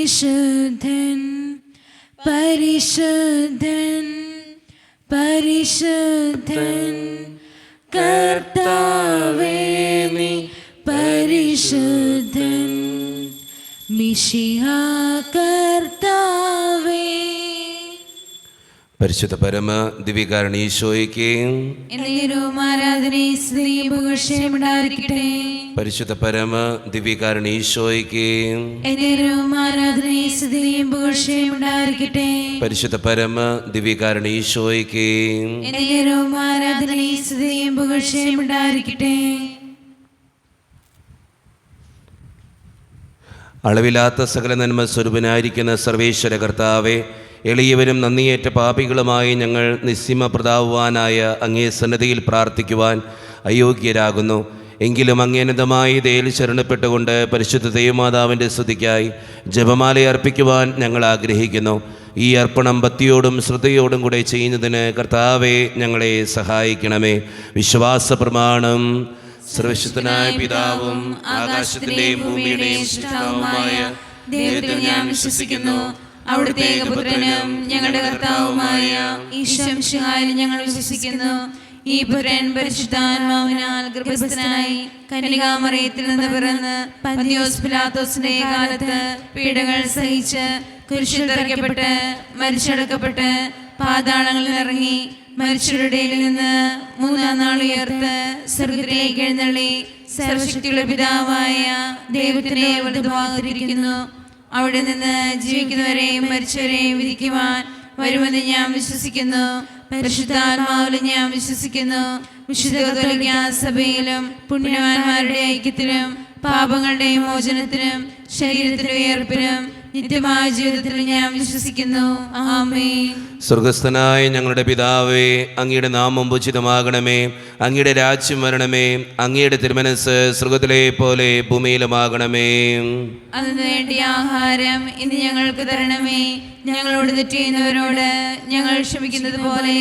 പരിശുദ്ധൻ പരിശുദ്ധൻ പരിശുദ്ധൻ കർത്താവേ നീ പരിശുദ്ധൻ മിശിഹാ കർത്താവേ. പരിശുദ്ധ പരമ ദിവ്യകാരണ ഈശോയ്ക്ക് ആരാധനയും സ്തുതിയും പുകഴ്ചയും ഉണ്ടായിരിക്കട്ടെ. പരിശുദ്ധ പരമ ദിവ്യകാരണ ഈശോയ്ക്ക് ആരാധനയും സ്തുതിയും പുകഴ്ചയും ഉണ്ടായിരിക്കട്ടെ. പരിശുദ്ധ പരമ ദിവ്യകാരണ ഈശോയ്ക്ക് ആരാധനയും സ്തുതിയും പുകഴ്ചയും ഉണ്ടായിരിക്കട്ടെ. അളവില്ലാത്ത സകല നന്മ സ്വരൂപനായിരിക്കുന്ന സർവേശ്വര കർത്താവെ, എളിയവരും നന്ദിയേറ്റ പാപികളുമായി ഞങ്ങൾ നിസ്സീമപ്രതാവുവാനായ അങ്ങേ സന്നദ്ധിയിൽ പ്രാർത്ഥിക്കുവാൻ അയോഗ്യരാകുന്നു. എങ്കിലും അങ്ങേനതമായി ദയയിൽ ശരണപ്പെട്ടുകൊണ്ട് പരിശുദ്ധ ദൈവമാതാവിൻ്റെ സ്തുതിക്കായി ജപമാല അർപ്പിക്കുവാൻ ഞങ്ങൾ ആഗ്രഹിക്കുന്നു. ഈ അർപ്പണം ഭക്തിയോടും ശ്രദ്ധയോടും കൂടെ ചെയ്യുന്നതിന് കർത്താവെ ഞങ്ങളെ സഹായിക്കണമേ. വിശ്വാസ പ്രമാണം. സർവശക്തനായ പിതാവും ആകാശത്തിന്റെയും ഭൂമിയുടെയും സൃഷ്ടാവുമായ ദൈവത്തിൽ ഞാൻ വിശ്വസിക്കുന്നു. അവിടുത്തെ ഏകപുത്രനും ഞങ്ങളുടെ കർത്താവുമായ ഈശോ മിശിഹായിൽ ഞങ്ങൾ വിശ്വസിക്കുന്നു. ഈ പുത്രൻ പരിശുദ്ധാത്മാവിനാൽ ഗർഭസ്ഥനായി കന്യകാമറിയത്തിൽ നിന്ന് പിറന്ന് പന്തിയോസ് പിലാത്തോസിന്റെ കാലത്ത് പീഡകൾ സഹിച്ച് കുരിശിൽ തറയ്ക്കപ്പെട്ട് മരിച്ചടക്കപ്പെട്ട് പാതാളങ്ങളിൽ ഇറങ്ങി മരിച്ചവരുടെ നിന്ന് മൂന്നാം നാൾ ഉയർത്ത് സ്വർഗ്ഗത്തിലേക്ക് എഴുന്നള്ളി സർവശക്തിയുള്ള പിതാവായ ദൈവത്തിന്റെ വലതുഭാഗത്തിരിക്കുന്നു. അവിടെ നിന്ന് ജീവിക്കുന്നവരെയും മരിച്ചവരെയും വിധിക്കുവാൻ വരുമെന്ന് ഞാൻ വിശ്വസിക്കുന്നു. പരിശുദ്ധാത്മാവിലും ഞാൻ വിശ്വസിക്കുന്നു. വിശുദ്ധ കത്തോലിക്കാ സഭയിലും പുണ്യവാന്മാരുടെ ഐക്യത്തിലും പാപങ്ങളുടെ മോചനത്തിനും ശരീരത്തിന്റെ ഉയർപ്പിനും നിത്യമായ ജീവിതത്തിൽ ഞാൻ വിശ്വസിക്കുന്നു. ആമേൻ. സ്വർഗസ്ഥനായ ഞങ്ങളുടെ പിതാവേ, അങ്ങയുടെ നാമം പൂജിതമാകണമേ. അങ്ങയുടെ രാജ്യം വരണമേ. അങ്ങയുടെ തിരുമനസ്സ് സ്വർഗത്തിലെ പോലെ ഭൂമിയിലുമാകണമേ. അതിനു വേണ്ടിയ ആഹാരം ഇന്ന് ഞങ്ങൾക്ക് തരണമേ. ഞങ്ങളോട് തെറ്റ് ചെയ്യുന്നവരോട് ഞങ്ങൾ ക്ഷമിക്കുന്നത് പോലെ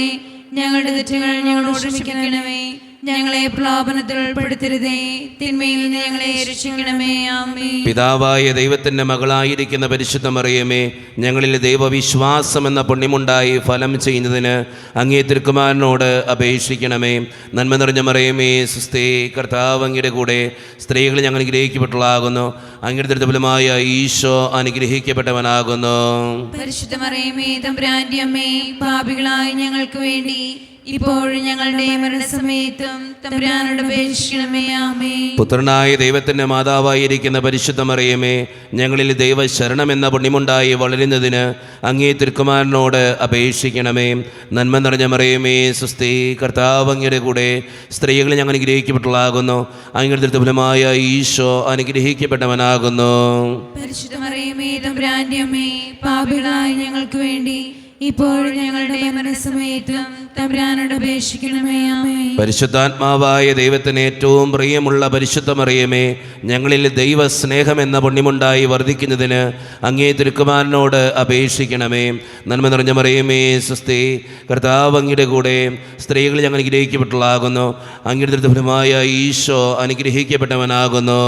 ഞങ്ങളുടെ തെറ്റുകൾ ഞങ്ങളോട് ക്ഷമിക്കണമേ. ഞങ്ങളെ പ്രലോഭനത്തിൽ ഉൾപ്പെടുത്തരുതേ, തിന്മയിൽ നിന്ന് ഞങ്ങളെ രക്ഷിക്കണമേ. ആമേൻ. പിതാവായ ദൈവത്തിന്റെ മകളായിരിക്കുന്ന പരിശുദ്ധ മറിയമേ, ഞങ്ങളിൽ ദൈവവിശ്വാസം എന്ന പുണ്യമുണ്ടായി ഫലം ചെയ്യുന്നതിന് അങ്ങേ തിരുക്കുമാരനോട് അപേക്ഷിക്കണമേ. നന്മ നിറഞ്ഞ മറിയമേ, സുസ്ഥേ, കർത്താവ് അങ്ങയുടെ കൂടെ സ്ത്രീകൾ ഞങ്ങൾ അനുഗ്രഹിക്കപ്പെട്ടതാകുന്നു. അങ്ങയുടെ ദുരിതഫലമായ ഈശോ അനുഗ്രഹിക്കപ്പെട്ടവനാകുന്നു. പരിശുദ്ധ മറിയമേ, തമ്പുരാന്റെ അമ്മേ, പാപികളായ ഞങ്ങൾക്ക് വേണ്ടി ഇപ്പോഴും ഞങ്ങളുടെ മരണസമയത്തും തമ്പുരാനോട് അപേക്ഷിക്കണമേ. ആമേൻ. പുത്രനായ ദൈവത്തിന്റെ മാതാവായിരിക്കുന്ന പരിശുദ്ധ മറിയമേ, ഞങ്ങളിൽ ദൈവശരണം എന്ന പുണ്യമുണ്ടായി വളരുന്നതിന് അങ്ങേ തിരുക്കുമാരനോട് അപേക്ഷിക്കണമേ. നന്മ നിറഞ്ഞ മറിയമേ, സുസ്ഥി, കർത്താവ് അങ്ങയുടെ കൂടെ സ്ത്രീകൾ ഞങ്ങൾ അനുഗ്രഹിക്കപ്പെട്ടതാകുന്നു. അങ്ങയുടെ ദുരിതഫലമായ ഈശോ അനുഗ്രഹിക്കപ്പെട്ടവനാകുന്നു. പരിശുദ്ധ മറിയമേ, തമ്പുരാന്റെ അമ്മേ, പാപികളായ ഞങ്ങൾക്ക് വേണ്ടി ഇപ്പോഴും ഞങ്ങളുടെ മരണസമയത്തും തമ്പുരാനോട് അപേക്ഷിക്കണമേ. ആമേൻ. പരിശുദ്ധാത്മാവായ ദൈവത്തിന് ഏറ്റവും പ്രിയമുള്ള പരിശുദ്ധ മറിയമേ, ഞങ്ങളിൽ ദൈവസ്നേഹം എന്ന പുണ്യമുണ്ടായി വർദ്ധിക്കുന്നതിന് അങ്ങേ തിരുക്കുമാരനോട് അപേക്ഷിക്കണമേ. നന്മ നിറഞ്ഞ മറിയമേ, സുസ്ഥി, കർത്താവ് അങ്ങയുടെ കൂടെ സ്ത്രീകൾ ഞങ്ങൾ അനുഗ്രഹിക്കപ്പെട്ടതാകുന്നു. അങ്ങയുടെ ദുരിതഫലമായ ഈശോ അനുഗ്രഹിക്കപ്പെട്ടവനാകുന്നു.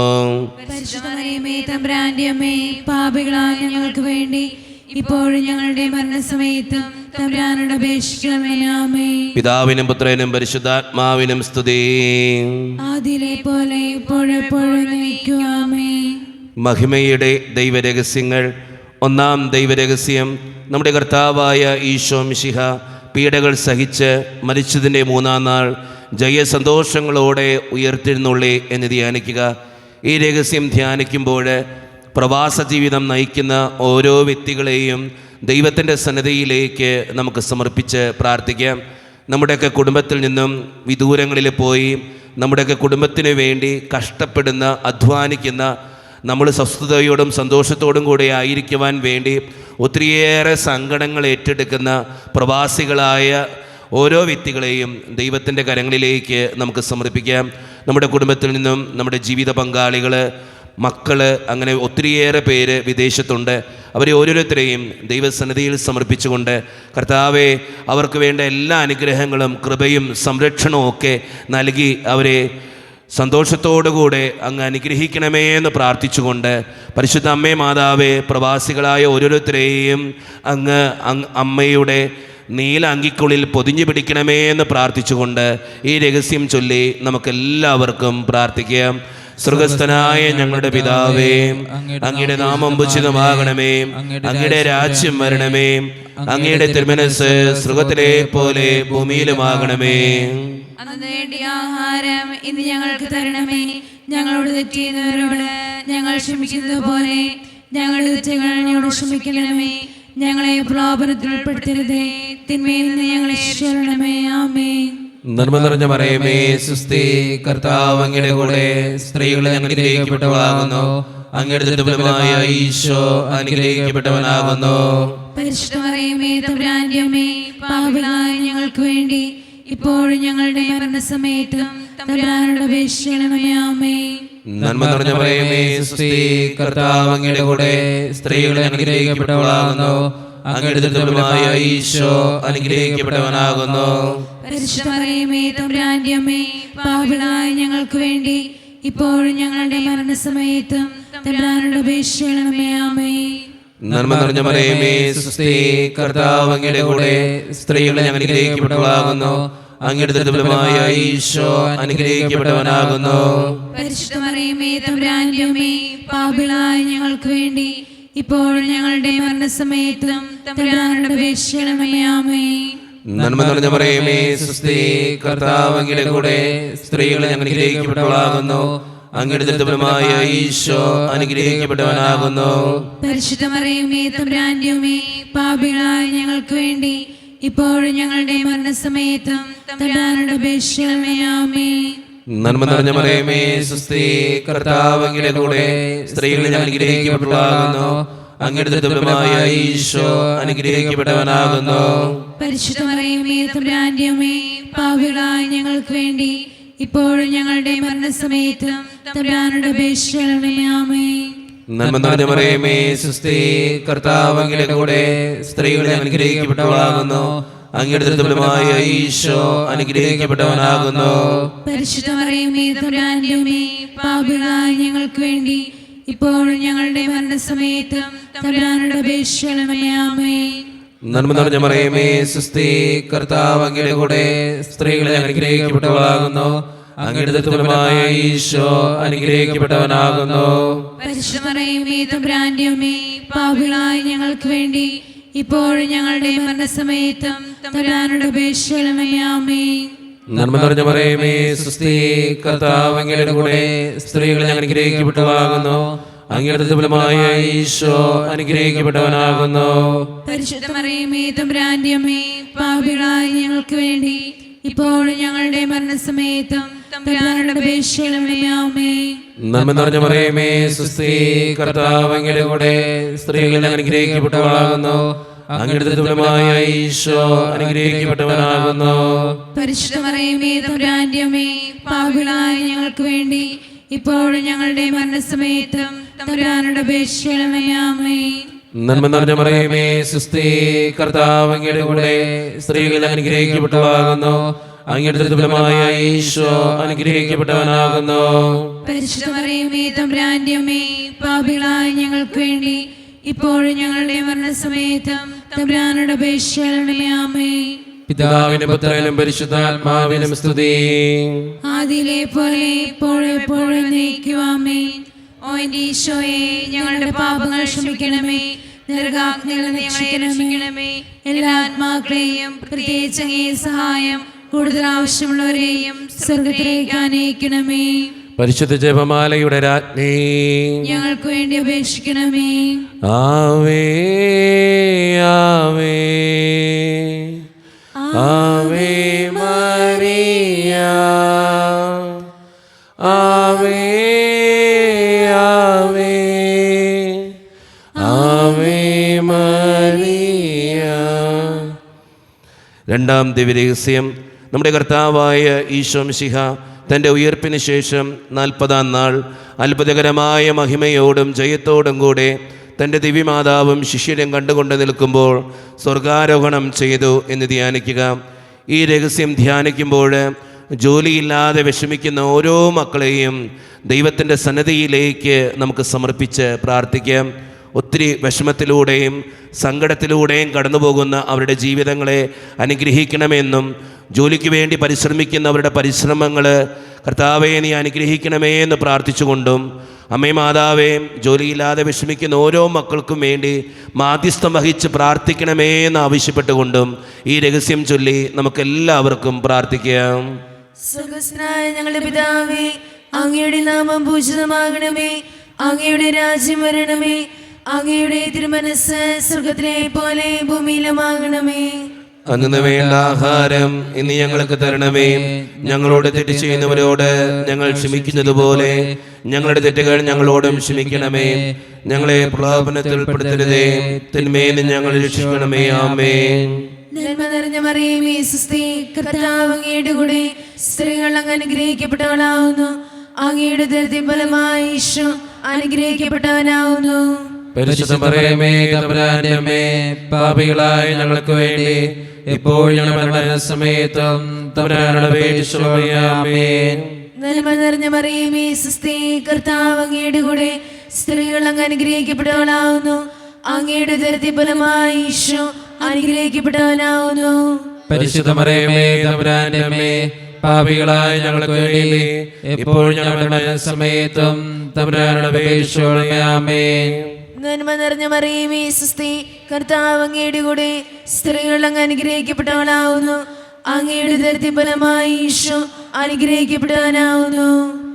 പരിശുദ്ധ മറിയമേ, തമ്പുരാന്റെ അമ്മേ, പാപികളായ ഞങ്ങൾക്ക് വേണ്ടി ഇപ്പോഴും ഞങ്ങളുടെ മരണസമയത്തും തമ്പുരാനോട് അപേക്ഷിക്കണമേ. ആമേൻ. പിതാവിനും പുത്രനും പരിശുദ്ധാത്മാവിനും സ്തുതി. ആദിയിലെ പോലെ ഇപ്പോഴെപ്പോഴും എന്നേക്കും. ആമേൻ. മഹിമയുടെ ദൈവരഹസ്യങ്ങൾ. ഒന്നാം ദൈവരഹസ്യം, നമ്മുടെ കർത്താവായ ഈശോ മിശിഹ പീഡകൾ സഹിച്ച് മരിച്ചതിൻ്റെ മൂന്നാം നാൾ ജയസന്തോഷങ്ങളോടെ ഉയർത്തെഴുന്നള്ളി എന്ന് ധ്യാനിക്കുക. ഈ രഹസ്യം ധ്യാനിക്കുമ്പോൾ പ്രവാസ ജീവിതം നയിക്കുന്ന ഓരോ വ്യക്തികളെയും ദൈവത്തിൻ്റെ സന്നിധിയിലേക്ക് നമുക്ക് സമർപ്പിച്ച് പ്രാർത്ഥിക്കാം. നമ്മുടെയൊക്കെ കുടുംബത്തിൽ നിന്നും വിദൂരങ്ങളിൽ പോയി നമ്മുടെയൊക്കെ കുടുംബത്തിന് വേണ്ടി കഷ്ടപ്പെടുന്ന, അധ്വാനിക്കുന്ന, നമ്മൾ സ്വസ്ഥതയോടും സന്തോഷത്തോടും കൂടെ ആയിരിക്കുവാൻ വേണ്ടി ഒത്തിരിയേറെ സങ്കടങ്ങൾ ഏറ്റെടുക്കുന്ന പ്രവാസികളായ ഓരോ വ്യക്തികളെയും ദൈവത്തിൻ്റെ കരങ്ങളിലേക്ക് നമുക്ക് സമർപ്പിക്കാം. നമ്മുടെ കുടുംബത്തിൽ നിന്നും നമ്മുടെ ജീവിത പങ്കാളികൾ, മക്കൾ, അങ്ങനെ ഒത്തിരിയേറെ പേര് വിദേശത്തുണ്ട്. അവരെ ഓരോരുത്തരെയും ദൈവസന്നിധിയിൽ സമർപ്പിച്ചുകൊണ്ട് കർത്താവെ, അവർക്ക് വേണ്ട എല്ലാ അനുഗ്രഹങ്ങളും കൃപയും സംരക്ഷണവും ഒക്കെ നൽകി അവരെ സന്തോഷത്തോടുകൂടെ അങ്ങ് അനുഗ്രഹിക്കണമേ എന്ന് പ്രാർത്ഥിച്ചുകൊണ്ട് പരിശുദ്ധ അമ്മേ മാതാവേ, പ്രവാസികളായ ഓരോരുത്തരെയും അങ്ങ് അമ്മയുടെ നീല അങ്കിക്കുള്ളിൽ പൊതിഞ്ഞു പിടിക്കണമേ എന്ന് പ്രാർത്ഥിച്ചുകൊണ്ട് ഈ രഹസ്യം ചൊല്ലി നമുക്കെല്ലാവർക്കും പ്രാർത്ഥിക്കാം. സ്വർഗസ്ഥനായ ഞങ്ങളുടെ പിതാവേ, അങ്ങയുടെ നാമം പൂജിതമാകണമേ, അങ്ങയുടെ രാജ്യം വരണമേ, അങ്ങയുടെ തിരുമനസ്സ് സ്വർഗത്തിലെ പോലെ ഭൂമിയിലുമാകണമേ. അന്ന് വേണ്ടിയ ആഹാരം ഇന്ന് ഞങ്ങൾക്ക് തരണമേ. ഞങ്ങളോട് തെറ്റ് ചെയ്യുന്നവരോട് ഞങ്ങൾ ക്ഷമിക്കുന്നത് പോലെ ഞങ്ങളുടെ തെറ്റുകൾ ഞങ്ങളോട് ക്ഷമിക്കണമേ. ഞങ്ങളെ പ്രലോഭനത്തിൽ ഉൾപ്പെടുത്തരുതേ, തിന്മയിൽ നിന്ന് ഞങ്ങളെ രക്ഷിക്കണമേ. ആമേൻ. നന്മ നിറഞ്ഞ മറിയമേ, സുസ്തി, കർത്താവ് അങ്ങയുടെ കൂടെ, സ്ത്രീകൾ അനുഗ്രഹിക്കപ്പെട്ടവളാകുന്നു, അങ്ങയുടെ ദുർബലമായ ഈശോ അനുഗ്രഹിക്കപ്പെട്ടവനാകുന്നു. പരിശുദ്ധ മറിയമേ, തമ്പുരാന്റെ അമ്മേ, പാപികളായ ഞങ്ങൾക്ക് വേണ്ടി ഇപ്പോഴും ഞങ്ങളുടെ മരണസമയത്തും തമ്പുരാനോട് അപേക്ഷിക്കണമേ. ആമേൻ. നന്മ നിറഞ്ഞ മറിയമേ, സുസ്തി, കർത്താവ് അങ്ങയുടെ കൂടെ, സ്ത്രീകൾ അനുഗ്രഹിക്കപ്പെട്ടവളാകുന്നു, അങ്ങയുടെ ദുർബലമായ ഈശോ അനുഗ്രഹിക്കപ്പെട്ടവനാകുന്നു. പരിശുദ്ധ മറിയമേ, തമ്പുരാന്റെ അമ്മേ, പാപികളായ ഞങ്ങൾക്ക് വേണ്ടി ഇപ്പോഴും ഞങ്ങളുടെ മരണസമയത്തും തമ്പുരാനോട് അപേക്ഷിക്കണമേ. ആമേൻ. നന്മ നിറഞ്ഞ മറിയമേ, സുസ്തി, കർത്താവ് അങ്ങയുടെ കൂടെ, സ്ത്രീകൾ അനുഗ്രഹിക്കപ്പെട്ടവളാകുന്നു, അങ്ങയുടെ ദുർബലമായ ഈശോ അനുഗ്രഹിക്കപ്പെട്ടവനാകുന്നു. പരിശുദ്ധ മറിയമേ, തമ്പുരാന്റെ അമ്മേ, പാപികളായ ഞങ്ങൾക്ക് വേണ്ടി ഇപ്പോഴും ഞങ്ങളുടെ മരണസമയത്തും തമ്പുരാനോട് അപേക്ഷിക്കണമേ. ആമേൻ. നന്മ നിറഞ്ഞ മറിയമേ, സുസ്തി, കർത്താവ് അങ്ങയുടെ കൂടെ, സ്ത്രീകൾ അനുഗ്രഹിക്കപ്പെട്ടവളാകുന്നു, അങ്ങയുടെ ദുർബലമായ ഈശോ അനുഗ്രഹിക്കപ്പെട്ടവനാകുന്നു. പരിശുദ്ധ മറിയമേ, തമ്പുരാന്റെ അമ്മേ, പാപികളായ ഞങ്ങൾക്ക് വേണ്ടി ഇപ്പോഴും ഞങ്ങളുടെ മരണസമയത്തും തമ്പുരാനോട് അപേക്ഷിക്കണമേ. ആമേൻ. നന്മ നിറഞ്ഞ മറിയമേ, സുസ്തി, കർത്താവ് അങ്ങയുടെ കൂടെ, സ്ത്രീകൾ അനുഗ്രഹിക്കപ്പെട്ടവളാകുന്നു, അങ്ങയുടെ ദുർബലമായ ഈശോ അനുഗ്രഹിക്കപ്പെട്ടവനാകുന്നു. പരിശുദ്ധ മറിയമേ, തമ്പുരാന്റെ അമ്മേ, പാപികളായ ഞങ്ങൾക്ക് വേണ്ടി ഇപ്പോഴും ഞങ്ങളുടെ മരണസമയത്തും തമ്പുരാനോട് അപേക്ഷിക്കണമേ. ആമേൻ. നന്മ നിറഞ്ഞ മറിയമേ, സുസ്തി, കർത്താവ് അങ്ങയുടെ കൂടെ, സ്ത്രീകൾ അനുഗ്രഹിക്കപ്പെട്ടവളാകുന്നു, അങ്ങയുടെ ദുർബലമായ ഈശോ അനുഗ്രഹിക്കപ്പെട്ടവനാകുന്നു. പരിശുദ്ധ മറിയമേ, തമ്പുരാന്റെ അമ്മേ, പാപികളായ ഞങ്ങൾക്ക് വേണ്ടി ഇപ്പോഴും ഞങ്ങളുടെ മരണസമയത്തും തമ്പുരാനോട് അപേക്ഷിക്കണമേ. ആമേൻ. നന്മ നിറഞ്ഞ മറിയമേ, സുസ്തി, കർത്താവ് അങ്ങയുടെ കൂടെ, സ്ത്രീകൾ അനുഗ്രഹിക്കപ്പെട്ടവളാകുന്നു, അങ്ങയുടെ ദുർബലമായ ഈശോ അനുഗ്രഹിക്കപ്പെട്ടവനാകുന്നു. പരിശുദ്ധ മറിയമേ, തമ്പുരാന്റെ അമ്മേ, പാപികളായ ഞങ്ങൾക്ക് വേണ്ടി ഇപ്പോഴും ഞങ്ങളുടെ മരണസമയത്തും തമ്പുരാനോട് അപേക്ഷിക്കണമേ. ആമേൻ. നന്മ നിറഞ്ഞ മറിയമേ, സുസ്തി, കർത്താവ് അങ്ങയുടെ കൂടെ, സ്ത്രീകൾ അനുഗ്രഹിക്കപ്പെട്ടവളാകുന്നു, അങ്ങയുടെ ദുർബലമായ ഈശോ അനുഗ്രഹിക്കപ്പെട്ടവനാകുന്നു. പരിശുദ്ധ മറിയമേ, തമ്പുരാന്റെ അമ്മേ, പാപികളായ ഞങ്ങൾക്ക് വേണ്ടി ഇപ്പോഴും ഞങ്ങളുടെ മരണസമയത്തും തമ്പുരാനോട് അപേക്ഷിക്കണമേ. ആമേൻ. നന്മ നിറഞ്ഞ മറിയമേ, സുസ്തി, കർത്താവ് അങ്ങയുടെ കൂടെ, സ്ത്രീകൾ അനുഗ്രഹിക്കപ്പെട്ടവളാകുന്നു, അങ്ങയുടെ ദുർബലമായ ഈശോ അനുഗ്രഹിക്കപ്പെട്ടവനാകുന്നു. പരിശുദ്ധ മറിയമേ, തമ്പുരാന്റെ അമ്മേ, പാപികളായ ഞങ്ങൾക്ക് വേണ്ടി ഇപ്പോഴും ഞങ്ങളുടെ മരണസമയത്തും തമ്പുരാനോട് അപേക്ഷിക്കണമേ. ആമേൻ. നന്മ നിറഞ്ഞ മറിയമേ, സുസ്തി, കർത്താവ് അങ്ങയുടെ കൂടെ, സ്ത്രീകൾ അനുഗ്രഹിക്കപ്പെട്ടവളാകുന്നു, അങ്ങയുടെ ദുർബലമായ ഈശോ അനുഗ്രഹിക്കപ്പെട്ടവനാകുന്നു. പരിശുദ്ധ മറിയമേ, തമ്പുരാന്റെ അമ്മേ, പാപികളായ ഞങ്ങൾക്ക് വേണ്ടി ഇപ്പോഴും ഞങ്ങളുടെ മരണസമയത്തും തമ്പുരാനോട് അപേക്ഷിക്കണമേ. ആമേൻ. പിതാവിനും പുത്രനും പരിശുദ്ധാത്മാവിനും സ്തുതി. ആദിയിലെ പോലെ ഇപ്പോഴും എപ്പോഴും എന്നേക്കും. ആമേൻ. ഓ എന്റെ ഈശോയെ, ഞങ്ങളുടെ പാപങ്ങൾ ക്ഷമിക്കണമേ, നരകാഗ്നിയിൽ നിന്ന് ഞങ്ങളെ രക്ഷിക്കണമേ. എല്ലാ ആത്മാക്കളെയും പ്രത്യേകിച്ച് അങ്ങേ സഹായം കൂടുതൽ ആവശ്യമുള്ളവരെയും സ്വർഗത്തിലേക്ക് ആനയിക്കണമേ. പരിശുദ്ധ ജപമാലയുടെ രാജ്ഞി, ഞങ്ങൾക്ക് വേണ്ടി അപേക്ഷിക്കണമേ. ആവേ ആവേ ആവേ മരിയ, ആവേ ആവേ ആവേ മരിയ. രണ്ടാം ദിവ്യരഹസ്യം. നമ്മുടെ കർത്താവായ ഈശോ മിശിഹ തൻ്റെ ഉയർപ്പിന് ശേഷം 40-ാം നാൾ അത്ഭുതകരമായ മഹിമയോടും ജയത്തോടും കൂടെ തൻ്റെ ദിവ്യമാതാവും ശിഷ്യരും കണ്ടുകൊണ്ട് നിൽക്കുമ്പോൾ സ്വർഗാരോഹണം ചെയ്തു എന്ന് ധ്യാനിക്കുക. ഈ രഹസ്യം ധ്യാനിക്കുമ്പോൾ ജോലിയില്ലാതെ വിഷമിക്കുന്ന ഓരോ മക്കളെയും ദൈവത്തിൻ്റെ സന്നിധിയിലേക്ക് നമുക്ക് സമർപ്പിച്ച് പ്രാർത്ഥിക്കാം. ഒത്തിരി വിഷമത്തിലൂടെയും സങ്കടത്തിലൂടെയും കടന്നു പോകുന്ന അവരുടെ ജീവിതങ്ങളെ അനുഗ്രഹിക്കണമെന്നും ജോലിക്ക് വേണ്ടി പരിശ്രമിക്കുന്നവരുടെ പരിശ്രമങ്ങൾ കർത്താവേ നീ അനുഗ്രഹിക്കണമേ എന്ന് പ്രാർത്ഥിച്ചുകൊണ്ടും അമ്മേ മാതാവേ ജോലിയില്ലാതെ വിഷമിക്കുന്ന ഓരോ മക്കൾക്കും വേണ്ടി മാധ്യസ്ഥം വഹിച്ച് പ്രാർത്ഥിക്കണമേ എന്ന് ആവശ്യപ്പെട്ടുകൊണ്ടും ഈ രഹസ്യം ചൊല്ലി നമുക്കെല്ലാവർക്കും പ്രാർത്ഥിക്കാം. സ്വർഗ്ഗസ്ഥനായ ഞങ്ങളുടെ പിതാവേ, അങ്ങയുടെ നാമം പൂജിതമാകണമേ, അങ്ങയുടെ രാജ്യം വരണമേ, അങ്ങയുടെ തിരുമനസ്സ് സ്വർഗ്ഗത്തിലെ പോലെ ഭൂമിയിലുമാകണമേ. അന്നു വേണ്ട ആഹാരം ഇന്ന് ഞങ്ങൾക്ക് തരണമേ. ഞങ്ങളോട് തെറ്റ് ചെയ്യുന്നവരോട് ഞങ്ങൾ ക്ഷമിക്കുന്നത് പോലെ ഞങ്ങളുടെ തെറ്റുകൾ ഞങ്ങളോടും ക്ഷമിക്കണമേ. ഞങ്ങളെ പ്രലോഭനത്തിൽ ഉൾപ്പെടുത്തരുതേ, തിന്മയിൽ നിന്ന് ഞങ്ങൾ രക്ഷിക്കണമേ. ആമേൻ. നന്മ നിറഞ്ഞ മറിയമേ സ്വസ്തി, കർത്താവ് അങ്ങയുടെ കൂടെ സ്ത്രീകൾ അങ്ങ് അനുഗ്രഹിക്കപ്പെട്ടവളാവുന്നു. അങ്ങയുടെ ഉദരത്തിൻ ഫലമായി ഈശോ അനുഗ്രഹിക്കപ്പെട്ടവനാവുന്നു. പരിശുദ്ധ മറിയമേ തമ്പുരാന്റെ അമ്മേ, പാപികളായ ഞങ്ങൾക്ക് വേണ്ടി ഇപ്പോൾ ഞങ്ങളുടെ മരണസമയത്തും തമ്പുരാനോട് അപേക്ഷിച്ചുകൊള്ളണമേ. ആമേൻ. നന്മ നിറഞ്ഞ മറിയമേ സ്വസ്തി, കർത്താവ് അങ്ങയുടെ കൂടെ സ്ത്രീകൾ അങ്ങ് അനുഗ്രഹിക്കപ്പെട്ടവളാവുന്നു. അങ്ങയുടെ ഉദരത്തിൻ ഫലമായി ഈശോ അനുഗ്രഹിക്കപ്പെട്ടവനാവുന്നു. പരിശുദ്ധ മറിയമേ തമ്പുരാന്റെ അമ്മേ, പാപികളായ ഞങ്ങൾക്ക് വേണ്ടി ഇപ്പോൾ ഞങ്ങളുടെ മരണസമയത്തും തമ്പുരാനോട് അപേക്ഷിച്ചുകൊള്ളണമേ. ആമേൻ. നന്മ നിറഞ്ഞ മറിയമേ സ്വസ്തി, കർത്താവ് അങ്ങയുടെ കൂടെ സ്ത്രീകൾ അങ്ങ് അനുഗ്രഹിക്കപ്പെട്ടവളാവുന്നു. അങ്ങയുടെ ഉദരത്തിൻ ഫലമായി ഈശോ അനുഗ്രഹിക്കപ്പെട്ടവനാവുന്നു.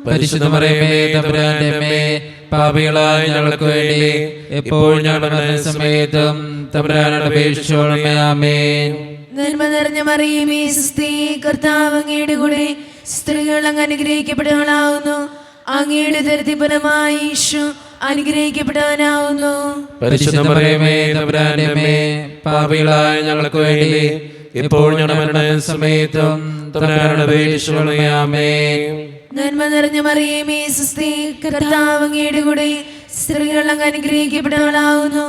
പരിശുദ്ധ മറിയമേ തമ്പുരാന്റെ അമ്മേ, പാപികളായ ഞങ്ങൾക്ക് വേണ്ടി ഇപ്പോൾ ഞങ്ങളുടെ മരണസമയത്തും തമ്പുരാനോട് അപേക്ഷിച്ചുകൊള്ളണമേ. ആമേൻ. നന്മ നിറഞ്ഞ മറിയമേ സ്വസ്തി, കർത്താവ് അങ്ങയുടെ കൂടെ സ്ത്രീകൾ അങ്ങ് അനുഗ്രഹിക്കപ്പെട്ടവളാവുന്നു. അങ്ങയുടെ ഉദരത്തിൻ ഫലമായി ഈശോ അനുഗ്രഹിക്കപ്പെട്ടവനാവുന്നു. പരിശുദ്ധ മറിയമേ തമ്പുരാന്റെ അമ്മേ, പാപികളായ ഞങ്ങൾക്ക് വേണ്ടി ഇപ്പോൾ ഞങ്ങളുടെ മരണസമയത്തും തമ്പുരാനോട് അപേക്ഷിച്ചുകൊള്ളണമേ. ആമേൻ. നന്മ നിറഞ്ഞ മറിയമേ സ്വസ്തി, കർത്താവ് അങ്ങയുടെ കൂടെ സ്ത്രീകൾ അങ്ങ് അനുഗ്രഹിക്കപ്പെട്ടവളാവുന്നു.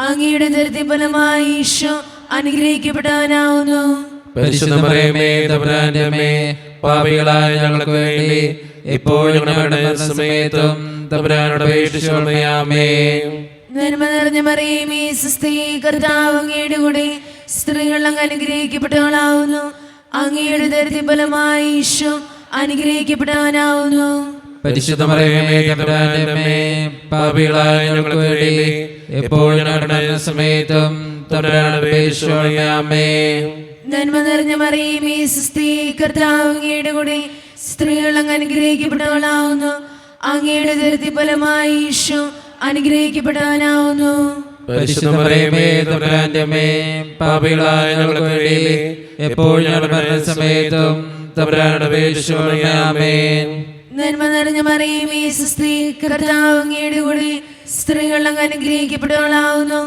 അങ്ങയുടെ ഉദരത്തിൻ ഫലമായി ഈശോ അനുഗ്രഹിക്കപ്പെട്ടവനാവുന്നു. പരിശുദ്ധ മറിയമേ തമ്പുരാന്റെ അമ്മേ, പാപികളായ ഞങ്ങൾക്ക് വേണ്ടി ഇപ്പോൾ ഞങ്ങളുടെ മരണസമയത്തും തമ്പുരാനോട് അപേക്ഷിച്ചുകൊള്ളണമേ. ആമേൻ. നന്മ നിറഞ്ഞ മറിയമേ സ്വസ്തി, കർത്താവ് അങ്ങയുടെ കൂടെ സ്ത്രീകൾ അങ്ങ് അനുഗ്രഹിക്കപ്പെട്ടവളാവുന്നു. അങ്ങയുടെ ഉദരത്തിൻ ഫലമായി ഈശോ അനുഗ്രഹിക്കപ്പെട്ടവനാവുന്നു. പരിശുദ്ധ മറിയമേ തമ്പുരാന്റെ അമ്മേ, പാപികളായ ഞങ്ങൾക്ക് വേണ്ടി ഇപ്പോൾ ഞങ്ങളുടെ മരണസമയത്തും തമ്പുരാനോട് അപേക്ഷിച്ചുകൊള്ളണമേ. ആമേൻ. നന്മ നിറഞ്ഞ മറിയമേ സ്വസ്തി, കർത്താവ് അങ്ങയുടെ കൂടെ സ്ത്രീകൾ അങ്ങ് അനുഗ്രഹിക്കപ്പെട്ടവളാവുന്നു. അങ്ങയുടെ ഉദരത്തിൻ ഫലമായി ഈശോ അനുഗ്രഹിക്കപ്പെട്ടവനാവുന്നു. പരിശുദ്ധ മറിയമേ തമ്പുരാന്റെ അമ്മേ, പാപികളായ ഞങ്ങൾക്ക് വേണ്ടി എപ്പോൾ ഞങ്ങളുടെ മരണസമയത്തും തമ്പുരാനോട് അപേക്ഷിച്ചുകൊള്ളണമേ. ആമേൻ. നന്മ നിറഞ്ഞ മറിയമേ സ്വസ്തി, കർത്താവ് അങ്ങയുടെ കൂടെ സ്ത്രീകൾ അങ്ങ് അനുഗ്രഹിക്കപ്പെട്ടവളാവുന്നു.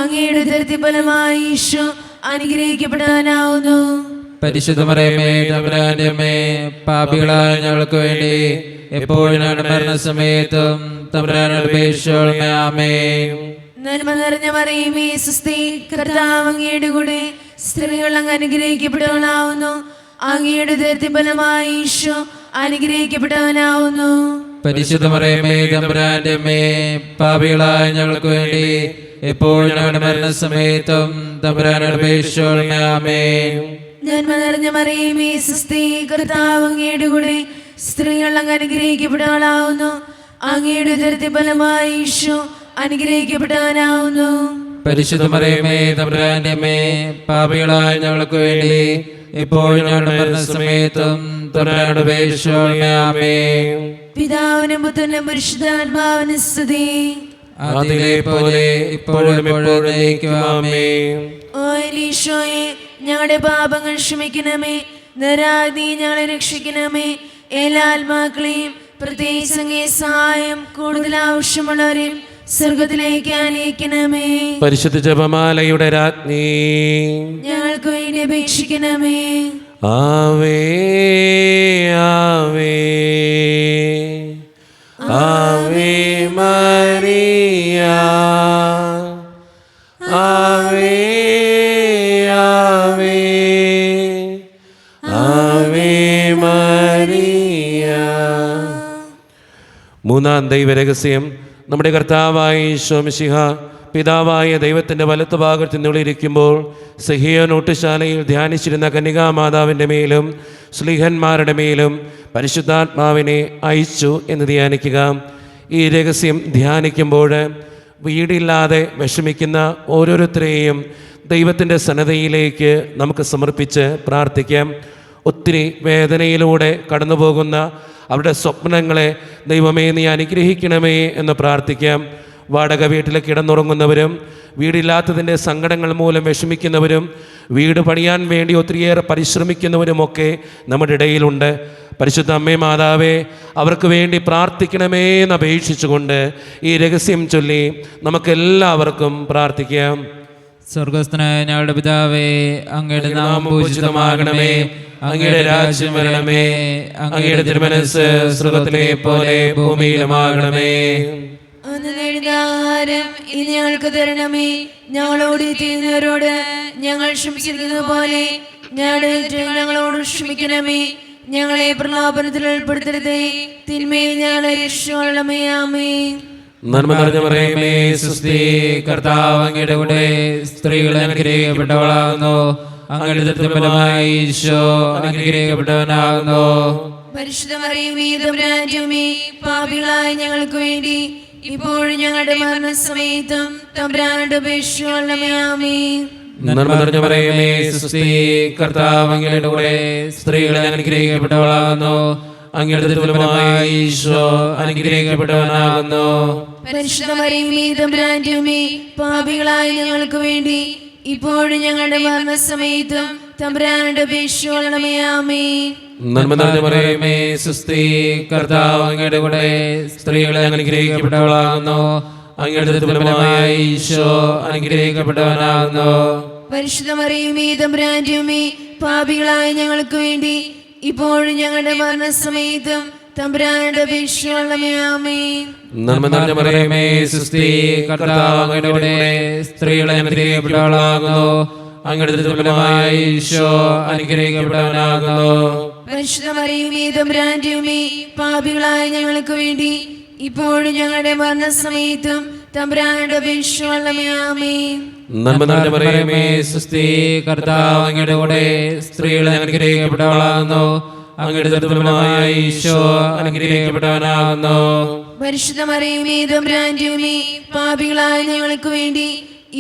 അങ്ങയുടെ ഉദരത്തിൻ ഫലമായി ഈശോ അനുഗ്രഹിക്കപ്പെട്ടവനാവുന്നു. പരിശുദ്ധ മറിയമേ തമ്പുരാന്റെ അമ്മേ, പാപികളായ ഞങ്ങൾക്ക് വേണ്ടി എപ്പോൾ ഞങ്ങളുടെ മരണസമയത്തും തമ്പുരാനോട് അപേക്ഷിച്ചുകൊള്ളണമേ. ആമേൻ. നന്മ നിറഞ്ഞ മറിയമേ സ്വസ്തി, കർത്താവ് അങ്ങയുടെ കൂടെ സ്ത്രീകൾ അങ്ങ് അനുഗ്രഹിക്കപ്പെട്ടവളാവുന്നു. അങ്ങയുടെ ഉദരത്തിൻ ഫലമായി ഈശോ അനുഗ്രഹിക്കപ്പെട്ടവനാവുന്നു. പരിശുദ്ധ മറിയമേ തമ്പുരാന്റെ അമ്മേ, പാപികളായ ഞങ്ങൾക്ക് വേണ്ടി എപ്പോൾ ഞങ്ങളുടെ മരണസമയത്തും തമ്പുരാനോട് അപേക്ഷിച്ചുകൊള്ളണമേ. ആമേൻ. നന്മ നിറഞ്ഞ മറിയമേ സ്വസ്തി, കർത്താവ് അങ്ങയുടെ കൂടെ സ്ത്രീകൾ അങ്ങ് അനുഗ്രഹിക്കപ്പെട്ടവളാവുന്നു. അങ്ങയുടെ ഉദരത്തിൻ ഫലമായി ഈശോ അനുഗ്രഹിക്കപ്പെട്ടവനാവുന്നു. പരിശുദ്ധ മറിയമേ തമ്പുരാന്റെ അമ്മേ, പാപികളായ ഞങ്ങൾക്ക് വേണ്ടി ഇപ്പോൾ ഞങ്ങളുടെ മരണസമയത്തും തമ്പുരാനോട് അപേക്ഷിച്ചുകൊള്ളണമേ. ആമേൻ. പിതാവിനും പുത്രനും പരിശുദ്ധാത്മാവിനും സ്തുതി. അതിലെ പോലെ ഇപ്പോഴും എപ്പോഴും എന്നേക്കും. ആമേൻ. ഓ ഈശോയെ, ഞങ്ങളുടെ പാപങ്ങൾ ക്ഷമിക്കണമേ, നരാഗ്നി ഞങ്ങളെ രക്ഷിക്കണമേ. എല്ലാ ആത്മാക്കളെയും പ്രത്യേകിച്ച് അങ്ങേ സഹായം കൂടുതൽ ആവശ്യമുള്ളവരെയും സ്വർഗത്തിലേക്ക് അനയിക്കണമേ. പരിശുദ്ധ ജപമാലയുടെ രാജ്ഞി ഞങ്ങൾക്ക് വേണ്ടി അപേക്ഷിക്കണമേ. ആവേ ആവേ ആവേ മരിയ, ആവേ ആവേ ആവേ മരിയ. മൂന്നാം ദൈവരഹസ്യം, നമ്മുടെ കർത്താവായ ഈശോ മിശിഹ പിതാവായ ദൈവത്തിൻ്റെ വലത്തുഭാഗത്ത് നിന്നിരിക്കുമ്പോൾ സഹിയോൻ ഊട്ടുശാലയിൽ ധ്യാനിച്ചിരുന്ന കന്യകാമാതാവിൻ്റെ മേലും ശ്ലീഹന്മാരുടെ മേലും പരിശുദ്ധാത്മാവിനെ അയച്ചു എന്ന് ധ്യാനിക്കുക. ഈ രഹസ്യം ധ്യാനിക്കുമ്പോൾ വീടില്ലാതെ വിഷമിക്കുന്ന ഓരോരുത്തരെയും ദൈവത്തിൻ്റെ സന്നദ്ധയിലേക്ക് നമുക്ക് സമർപ്പിച്ച് പ്രാർത്ഥിക്കാം. ഒത്തിരി വേദനയിലൂടെ കടന്നു പോകുന്ന അവരുടെ സ്വപ്നങ്ങളെ ദൈവമേ നീ അനുഗ്രഹിക്കണമേ എന്ന് പ്രാർത്ഥിക്കാം. വാടക വീട്ടിൽ കിടന്നുറങ്ങുന്നവരും വീടില്ലാത്തതിൻ്റെ സങ്കടങ്ങൾ മൂലം വിഷമിക്കുന്നവരും വീട് പണിയാൻ വേണ്ടി ഒത്തിരിയേറെ പരിശ്രമിക്കുന്നവരുമൊക്കെ നമ്മുടെ ഇടയിലുണ്ട്. പരിശുദ്ധ അമ്മേ മാതാവേ, അവർക്ക് വേണ്ടി പ്രാർത്ഥിക്കണമേ എന്ന് അപേക്ഷിച്ചുകൊണ്ട് ഈ രഹസ്യം ചൊല്ലി നമുക്കെല്ലാവർക്കും പ്രാർത്ഥിക്കാം. സ്വർഗസ്ഥനായ ഞങ്ങളുടെ പിതാവേ, അങ്ങയുടെ നാമം പൂജിതമാകണമേ, അങ്ങയുടെ രാജ്യം വരണമേ, അങ്ങയുടെ തിരുമനസ്സ് സ്വർഗ്ഗത്തിലെ പോലെ ഭൂമിയിലുമാകണമേ. അന്ന് നേടുന്ന ആഹാരം ഇനി ഞങ്ങൾക്ക് തരണമേ. ഞങ്ങളോട് ചെയ്യുന്നവരോട് ഞങ്ങൾ ക്ഷമിക്കുന്നത് പോലെ ഞങ്ങളോട് ക്ഷമിക്കണമേ. ഞങ്ങളെ പ്രലോഭനത്തിൽ ഉൾപ്പെടുത്തരുതേ, തിന്മയിൽ ഞങ്ങളെ രക്ഷിക്കണമേ. ആമേൻ. നന്മ നിറഞ്ഞ മറിയമേ, സ്വസ്തി, കർത്താവ് അങ്ങയുടെ കൂടെ സ്ത്രീകൾ അനുഗ്രഹിക്കപ്പെട്ടവളാകുന്നു. അങ്ങയുടെ ഫലമായി ഈശോ അനുഗ്രഹിക്കപ്പെട്ടവനാകുന്നു. പരിശുദ്ധ മറിയമേ, തമ്പുരാന്റമ്മേ, പാപികളായ ഞങ്ങൾക്ക് വേണ്ടി ഇപ്പോഴും ഞങ്ങളുടെ മരണസമയത്തും തമ്പുരാനോട് അപേക്ഷിക്കണമേ. ആമേൻ. നന്മ നിറഞ്ഞ മറിയമേ, സ്വസ്തി, കർത്താവ് അങ്ങയുടെ കൂടെ സ്ത്രീകൾ അനുഗ്രഹിക്കപ്പെട്ടവളാകുന്നു. അങ്ങയുടെ ഫലമായി ഈശോ അനുഗ്രഹിക്കപ്പെട്ടവനാകുന്നു. പരിശുദ്ധ മറിയമേ, തമ്പുരാന്റമ്മേ, പാപികളായ ഞങ്ങൾക്ക് വേണ്ടി ഇപ്പോഴും ഞങ്ങളുടെ മരണസമയത്തും തമ്പുരാനോട് അപേക്ഷിക്കണമേ. ആമേൻ. നന്മ നിറഞ്ഞ മറിയമേ, സ്വസ്തി, കർത്താവ് അങ്ങയുടെ കൂടെ സ്ത്രീകൾ അനുഗ്രഹിക്കപ്പെട്ടവളാകുന്നു. അങ്ങയുടെ ഫലമായി ഈശോ അനുഗ്രഹിക്കപ്പെട്ടവനാകുന്നു. പരിശുദ്ധ മറിയമേ, തമ്പുരാന്റമ്മേ, പാപികളായ ഞങ്ങൾക്ക് വേണ്ടി ഇപ്പോഴും ഞങ്ങളുടെ മരണസമയത്തും തമ്പുരാനോട് അപേക്ഷിക്കണമേ. ആമേൻ. നന്മ നിറഞ്ഞ മറിയമേ, സ്വസ്തി, കർത്താവ് അങ്ങയുടെ കൂടെ സ്ത്രീകൾ അനുഗ്രഹിക്കപ്പെട്ടവളാകുന്നു. അങ്ങയുടെ ഫലമായി ഈശോ അനുഗ്രഹിക്കപ്പെട്ടവനാകുന്നു. പരിശുദ്ധ മറിയമേ, തമ്പുരാന്റമ്മേ, പാപികളായ ഞങ്ങൾക്ക് വേണ്ടി ഇപ്പോഴും ഞങ്ങളുടെ മരണസമയത്തും തമ്പുരാനോട് അപേക്ഷിക്കണമേ. ആമേൻ. നന്മ നിറഞ്ഞ മറിയമേ, സ്വസ്തി, കർത്താവ് അങ്ങയുടെ കൂടെ സ്ത്രീകൾ അനുഗ്രഹിക്കപ്പെട്ടവളാകുന്നു. അങ്ങയുടെ ഫലമായി ഈശോ അനുഗ്രഹിക്കപ്പെട്ടവനാകുന്നു. പരിശുദ്ധ മറിയമേ, തമ്പുരാന്റമ്മേ, പാപികളായ ഞങ്ങൾക്ക് വേണ്ടി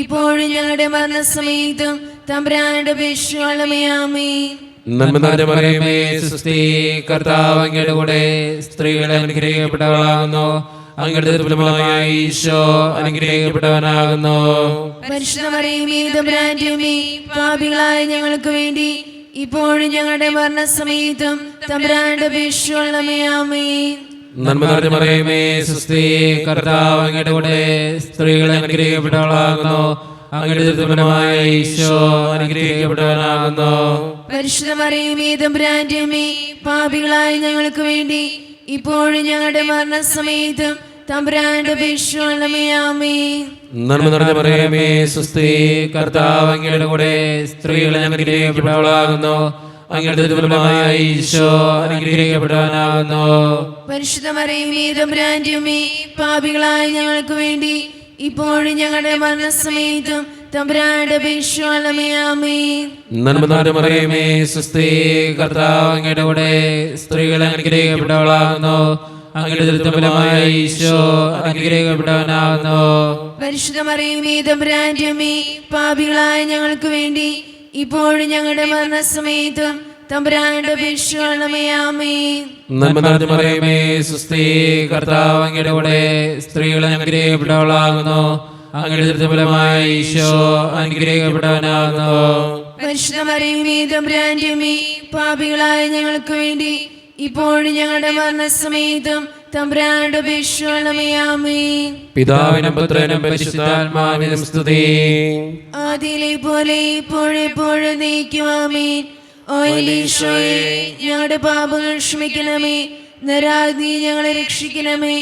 ഇപ്പോഴും ഞങ്ങളുടെ മരണസമയത്തും തമ്പുരാനോട് അപേക്ഷിക്കണമേ. ആമേൻ. നന്മ നിറഞ്ഞ മറിയമേ, സ്വസ്തി, കർത്താവ് അങ്ങയുടെ കൂടെ സ്ത്രീകൾ അനുഗ്രഹിക്കപ്പെട്ടവളാകുന്നു. അങ്ങയുടെ ഫലമായി ഈശോ അനുഗ്രഹിക്കപ്പെട്ടവനാകുന്നു. പരിശുദ്ധ മറിയമേ, തമ്പുരാന്റമ്മേ, പാപികളായ ഞങ്ങൾക്ക് വേണ്ടി ഇപ്പോഴും ഞങ്ങളുടെ മരണസമയത്തും തമ്പുരാനോട് അപേക്ഷിക്കണമേ. ആമേൻ. നന്മ നിറഞ്ഞ മറിയമേ, സ്വസ്തി, കർത്താവ് അങ്ങയുടെ കൂടെ സ്ത്രീകൾ അനുഗ്രഹിക്കപ്പെട്ടവളാകുന്നു. അങ്ങയുടെ ഫലമായി ഈശോ അനുഗ്രഹിക്കപ്പെട്ടവനാകുന്നു. പരിശുദ്ധ മറിയമേ, തമ്പുരാന്റമ്മേ, പാപികളായ ഞങ്ങൾക്ക് വേണ്ടി ഇപ്പോഴും ഞങ്ങളുടെ മരണസമയത്തും തമ്പുരാനോട് അപേക്ഷിക്കണമേ. ആമേൻ. നന്മ നിറഞ്ഞ മറിയമേ, സ്വസ്തി, കർത്താവ് അങ്ങയുടെ കൂടെ സ്ത്രീകൾ അനുഗ്രഹിക്കപ്പെട്ടവളാകുന്നു. അങ്ങയുടെ ഫലമായി ഈശോ അനുഗ്രഹിക്കപ്പെട്ടവനാകുന്നു. പരിശുദ്ധ മറിയമേ, തമ്പുരാന്റമ്മേ, പാപികളായ ഞങ്ങൾക്ക് വേണ്ടി ഇപ്പോഴും ഞങ്ങളുടെ മരണസമയത്തും തമ്പുരാനോട് അപേക്ഷിക്കണമേ. ആമേൻ. നന്മ നിറഞ്ഞ മറിയമേ, സ്വസ്തി, കർത്താവ് അങ്ങയുടെ കൂടെ സ്ത്രീകൾ അനുഗ്രഹിക്കപ്പെട്ടവളാകുന്നു. അങ്ങയുടെ ഫലമായി ഈശോ അനുഗ്രഹിക്കപ്പെട്ടവനാകുന്നു. പരിശുദ്ധ മറിയമേ, തമ്പുരാന്റമ്മേ, പാപികളായ ഞങ്ങൾക്ക് വേണ്ടി ഇപ്പോഴും ഞങ്ങളുടെ മരണസമയത്തും തമ്പുരാനോട് അപേക്ഷിക്കണമേ. ആമേൻ. നന്മ നിറഞ്ഞ മറിയമേ, സ്വസ്തി, കർത്താവ് അങ്ങയുടെ കൂടെ സ്ത്രീകൾ അനുഗ്രഹിക്കപ്പെട്ടവളാകുന്നു. അങ്ങയുടെ ഫലമായി ഈശോ അനുഗ്രഹിക്കപ്പെട്ടവനാകുന്നു. പരിശുദ്ധ മറിയമേ, തമ്പുരാന്റമ്മേ, പാപികളായ ഞങ്ങൾക്ക് വേണ്ടി ഇപ്പോഴും ഞങ്ങളുടെ മരണസമയത്തും തമ്പുരാനോട് അപേക്ഷിക്കണമേ. ആമേൻ. പിതാവിനും പുത്രനും പരിശുദ്ധാത്മാവിനും സ്തുതി. ആദിയിലെ പോലെ ഇപ്പോഴെപ്പോഴും നീക്കും. ആമേൻ. ഓ ഈശോയെ, ഞങ്ങളുടെ പാപങ്ങൾ ക്ഷമിക്കണമേ, നരാഗ്നി ഞങ്ങളെ രക്ഷിക്കണമേ.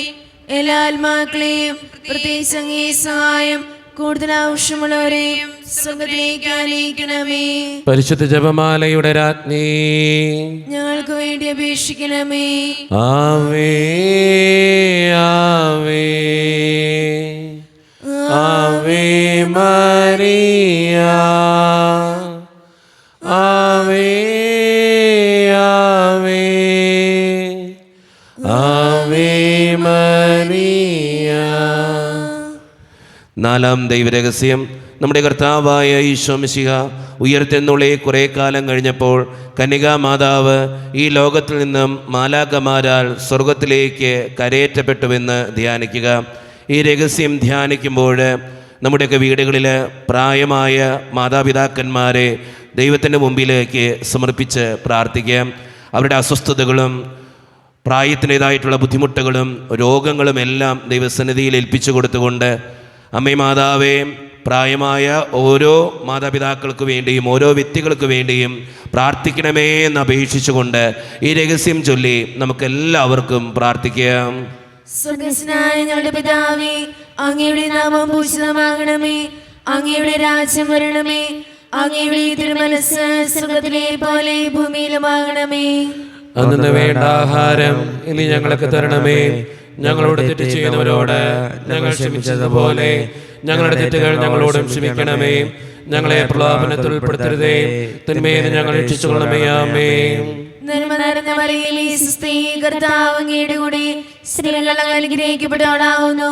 എല്ലാ ആത്മാക്കളെയും പ്രത്യേകിച്ച് അങ്ങേ സഹായം കൂടുതൽ ആവശ്യമുള്ളവരെയും സ്വർഗ്ഗത്തിലേക്ക് ആനയിക്കണമേ. പരിശുദ്ധ ജപമാലയുടെ രാജ്ഞി, ഞങ്ങൾക്ക് വേണ്ടി അപേക്ഷിക്കണമേ. ആവേ ആവേ ആവേ മരിയ, ആവേ ആവേ ആവേ മരിയ. നാലാം ദൈവരഹസ്യം, നമ്മുടെ കർത്താവായ ഈശോ മിശിഹ ഉയർത്തെന്നുള്ള കുറേ കാലം കഴിഞ്ഞപ്പോൾ കന്യകാമാതാവ് ഈ ലോകത്തിൽ നിന്നും മാലാഖമാരാൽ സ്വർഗത്തിലേക്ക് കരയേറ്റപ്പെട്ടുവെന്ന് ധ്യാനിക്കുക. ഈ രഹസ്യം ധ്യാനിക്കുമ്പോൾ നമ്മുടെയൊക്കെ വീടുകളിൽ പ്രായമായ മാതാപിതാക്കന്മാരെ ദൈവത്തിൻ്റെ മുമ്പിലേക്ക് സമർപ്പിച്ച് പ്രാർത്ഥിക്കുക. അവരുടെ അസ്വസ്ഥതകളും പ്രായത്തിൻ്റേതായിട്ടുള്ള ബുദ്ധിമുട്ടുകളും രോഗങ്ങളും എല്ലാം ദൈവസന്നിധിയിൽ ഏൽപ്പിച്ചു കൊടുത്തുകൊണ്ട്, അമ്മേ മാതാവേ, പ്രായമായ ഓരോ മാതാപിതാക്കൾക്ക് വേണ്ടിയും ഓരോ വ്യക്തികൾക്ക് വേണ്ടിയും പ്രാർത്ഥിക്കണമേ എന്ന് അപേക്ഷിച്ചുകൊണ്ട് ഈ രഹസ്യം ചൊല്ലി നമുക്കെല്ലാവർക്കും പ്രാർത്ഥിക്കാം. സ്വർഗ്ഗസ്ഥനായ ഞങ്ങളുടെ പിതാവേ, അങ്ങയുടെ നാമം പൂജിതമാകണമേ. അങ്ങയുടെ രാജ്യം വരണമേ. അങ്ങയുടെ തിരുമനസ്സ് സ്വർഗ്ഗത്തിലെ പോലെ ഭൂമിയിലുമാകണമേ. അന്ന് വേണ്ട ആഹാരം ഇനി ഞങ്ങൾക്ക് തരണമേ. ഞങ്ങളോട് തെറ്റ് ചെയ്യുന്നവരോട് ഞങ്ങൾ ക്ഷമിച്ചതുപോലെ ഞങ്ങളുടെ തെറ്റുകൾ ഞങ്ങളോടും ക്ഷമിക്കണമേ. ഞങ്ങളെ പ്രലോഭനത്തിൽ ഉൾപ്പെടുത്തരുതേ, തിന്മയിൽ ഞങ്ങൾ രക്ഷിച്ചുകൊള്ളണമേ. ആമേൻ. നന്മ നിറഞ്ഞ മറിയമേ, സ്വസ്തി, കർത്താവ് അങ്ങയുടെ കൂടെ സ്ത്രീകൾ അനുഗ്രഹിക്കപ്പെട്ടവളാവുന്നു.